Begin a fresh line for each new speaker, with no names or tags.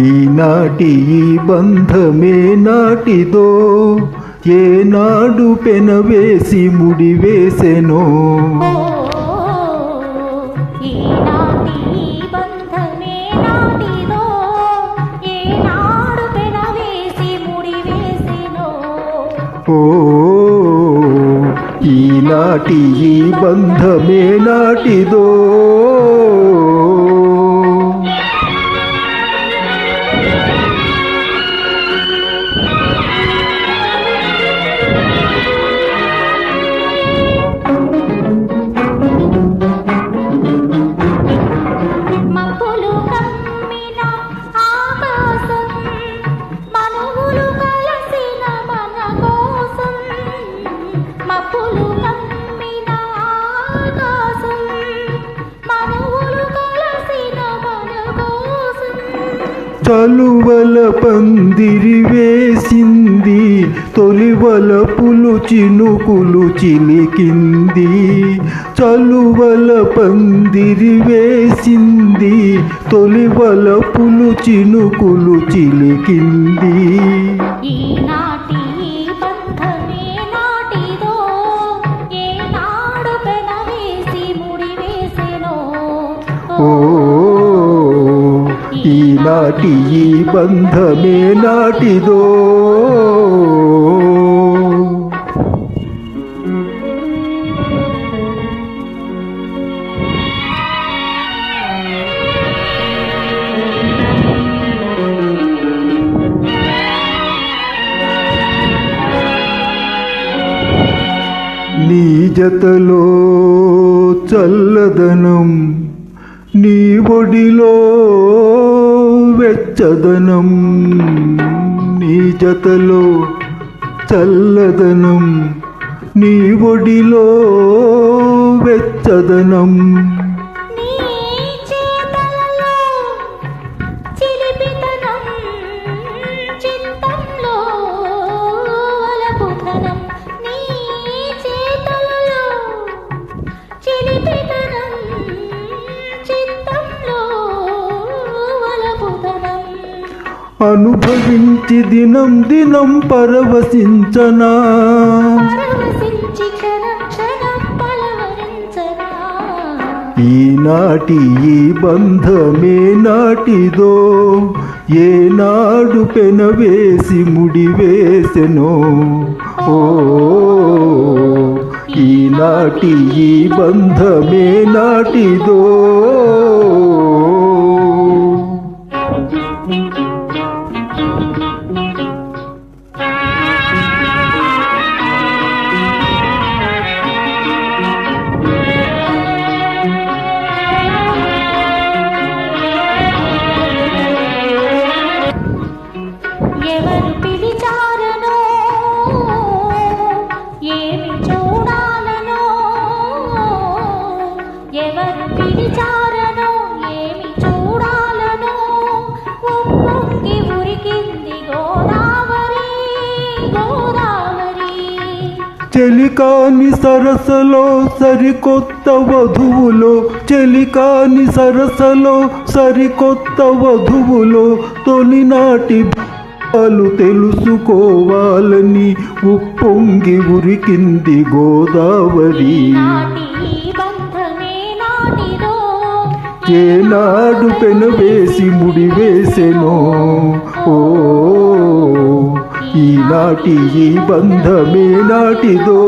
ఈనాటి ఈ బంధమే నాటిదో, ఏనాడు పెనవేసి ముడివేసెనో. ఓ ఈనాటి ఈ బంధమే నాటిదో. చలువల పందిరి వేసింది, తొలివలపులు చినుకులు చిలికింది. చలువల పందిరి వేసింది, తొలివలపులు చినుకులు చిలికింది. ఓ ఈనాటి ఈ బంధమే నాటిదో. నీ జతలో చల్లదనం, నీ ఒడిలో వెచ్చదనం. నీ జతలో చల్లదనం, నీ ఒడిలో వెచ్చదనం. అనుభవించి దినం దినం పరవశించనా, ఈనాటి ఈ బంధమే నాటిదో, ఏనాడు పెనవేసి ముడివేసెనో. ఓ ఈనాటి ఈ బంధమే నాటిదో.
ఎవరు పిలిచారనో, ఏమి చూడాలనో, ఎవరు పిలిచారనో, ఏమి చూడాలనో, ఉప్పొంగి ఉరికింది గోదావరి, గోదావరి.
చెలికాని సరసలో సరికొత్త వధువులో, చెలికాని సరసలో సరికొత్త వధువులో, తొలినాటి వాళ్ళు తెలుసుకోవాలని ఉప్పొంగి ఉరికింది గోదావరి. ఏనాడు పెనవేసి ముడివేసెనో. ఓ ఈనాటి ఈ బంధమే నాటిదో.